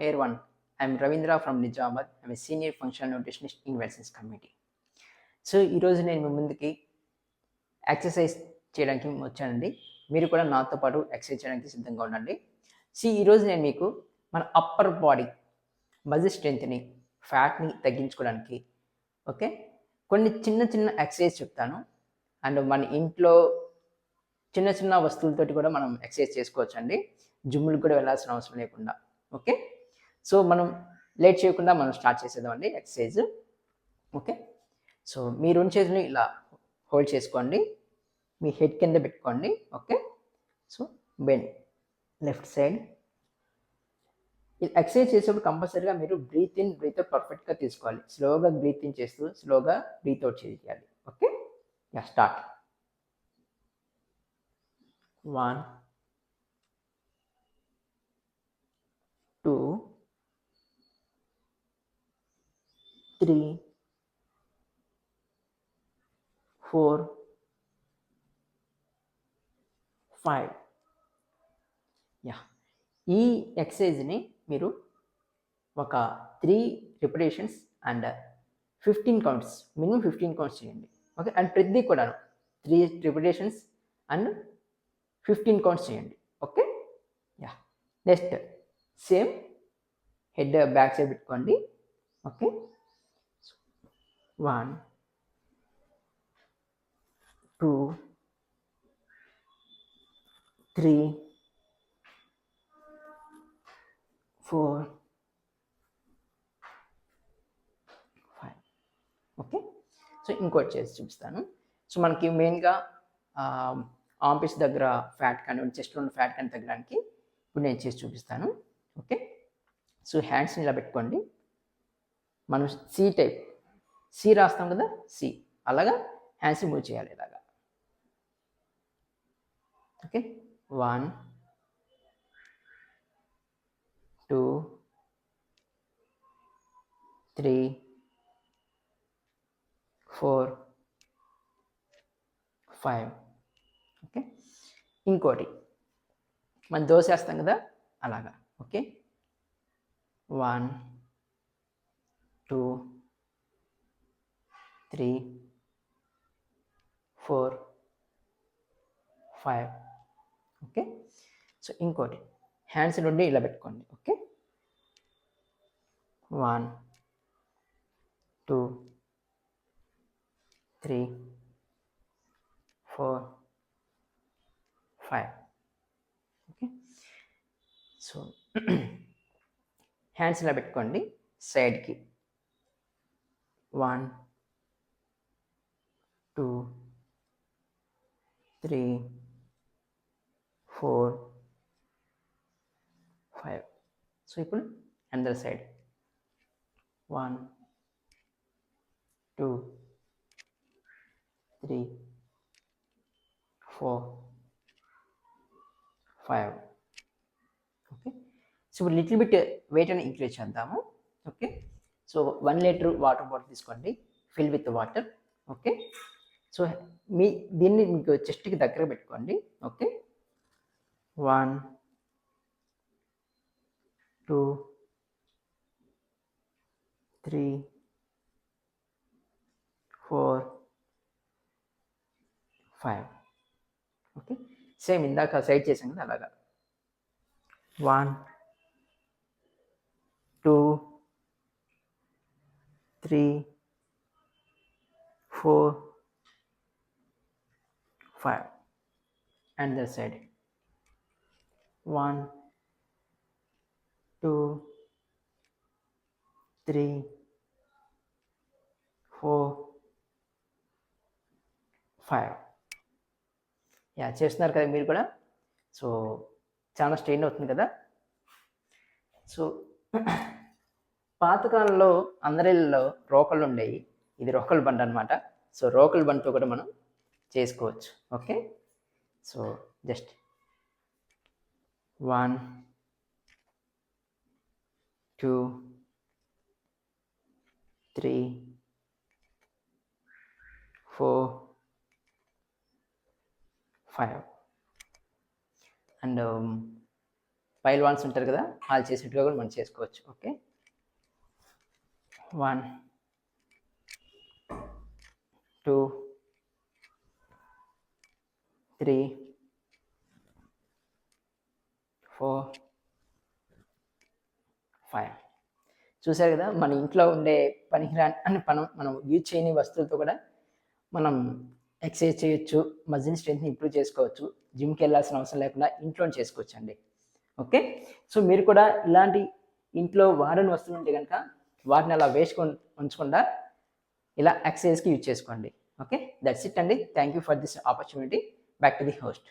Hey everyone, I'm Ravindra from Nizamabad. I'm a senior functional nutritionist in Wellness Committee. So ఈరోజు నేను మీ ముందుకి exercise చేయడానికి వచ్చానండి. మీరు కూడా నాతో పాటు ఎక్సర్సైజ్ చేయడానికి సిద్ధంగా ఉండండి. ఈరోజు నేను మీకు మన అప్పర్ బాడీ మజిల్ స్ట్రెంత్ని, ఫ్యాట్ని తగ్గించుకోవడానికి ఓకే కొన్ని చిన్న చిన్న ఎక్సర్సైజ్ చెప్తాను. అండ్ మన ఇంట్లో చిన్న చిన్న వస్తువులతోటి కూడా మనం ఎక్సర్సైజ్ చేసుకోవచ్చు అండి. జిమ్లకు కూడా వెళ్ళాల్సిన అవసరం లేకుండా. ఓకే, సో మనం లేట్ చేయకుండా మనం స్టార్ట్ చేసేద్దామండి ఎక్సర్సైజ్. ఓకే, సో మీ రెండు చేతులు ఇలా హోల్డ్ చేసుకోండి, మీ హెడ్ కింద పెట్టుకోండి. Okay, so bend left side. Exercise చేసేప్పుడు కంపల్సరీగా మీరు బ్రీత్ ఇన్ బ్రీత్ అవుట్ పర్ఫెక్ట్గా తీసుకోవాలి. స్లోగా బ్రీత్ ఇన్ చేస్తూ స్లోగా బ్రీత్ అవుట్ చేయాలి. Okay, yeah start. 1 2 3 4 5. యా, ఈ ఎక్సర్సైజ్ని మీరు ఒక 3 repetitions and 15 counts, minimum 15 counts చేయండి. ఓకే, అండ్ ప్రతి కూడా 3 రిపిటేషన్స్ అండ్ 15 కౌంట్స్ చేయండి. Okay, yeah next same head back side పెట్టుకోండి. ఓకే, 1 2 3 4 5. ఓకే, సో ఇంకోటి చేసి చూపిస్తాను. సో మనకి మెయిన్గా ఆర్మ్పిట్స్ దగ్గర ఫ్యాట్ కానీ చెస్ట్ ఉన్న ఫ్యాట్ కానీ తగ్గడానికి ఇప్పుడు నేను చేసి చూపిస్తాను. ఓకే, సో హ్యాండ్స్ని ఇలా పెట్టుకోండి. మనం సి టైప్, సి రాస్తాం కదా, సి అలాగా హ్యాండ్స్ని మూవ్ చేయాలి ఇలాగా. ఓకే, 1 2 3 4 5. ఓకే, ఇంకోటి మనం దోశ వేస్తాం కదా అలాగా. ఓకే, 1 2 3 4 5. ఓకే, సో ఇంకోటి హ్యాండ్స్ నుండి ఇలా పెట్టుకోండి. ఓకే, 1 2 3 4 5. ఓకే, సో హ్యాండ్స్ ఇలా పెట్టుకోండి సైడ్కి. 1 2 3 4 5. సో ఇప్పుడు అందర్ సైడ్ 1 2 3 4 5. ఓకే, సో ఇప్పుడు లిటిల్ బిట్ వెయిట్ అని ఇంక్రీజ్ చేద్దాము. Okay, so 1 litre water bottle తీసుకోండి, fill with water. Okay, so దీన్ని మీకు చెస్ట్కి దగ్గర పెట్టుకోండి. ఓకే, 1 2 3 4 5. ఓకే, సేమ్ ఇందాక సైడ్ చేసాం కదా అలాగా. 1 2 3 4 5. And the side 1 2 3 4 5. యా, చేస్తున్నారు కదా మీరు కూడా. సో చాలా స్ట్రెయిన్ అవుతుంది కదా. సో పాతకాలంలో అందరిలో రోకళ్ళు ఉండేవి. ఇది రోకల్ బండ్ అనమాట. సో రోకల్ బండ్తో కూడా మనం చేసుకోవచ్చు. Okay, so just 1 2 3 4 5. And పైల్వాన్స్ ఉంటారు కదా, వాళ్ళు చేసినట్టుగా కూడా మనం చేసుకోవచ్చు. ఓకే, 1 2 3 4 5. చూసారు కదా, మన ఇంట్లో ఉండే పనికిరాని మనం యూజ్ చేయని వస్తువులతో కూడా మనం ఎక్సర్సైజ్ చేయొచ్చు, మజిల్ స్ట్రెంత్ని ఇంప్రూవ్ చేసుకోవచ్చు, జిమ్కి వెళ్ళాల్సిన అవసరం లేకుండా ఇంట్లోనే చేసుకోవచ్చు అండి. ఓకే, సో మీరు కూడా ఇలాంటి ఇంట్లో వాడని వస్తువులు ఉంటే కనుక వాటిని అలా వేస్ట్ ఉంచకుండా ఇలా ఎక్సర్సైజ్కి యూజ్ చేసుకోండి. ఓకే, దట్స్ ఇట్ అండి. Thank you for this opportunity. Back to the host.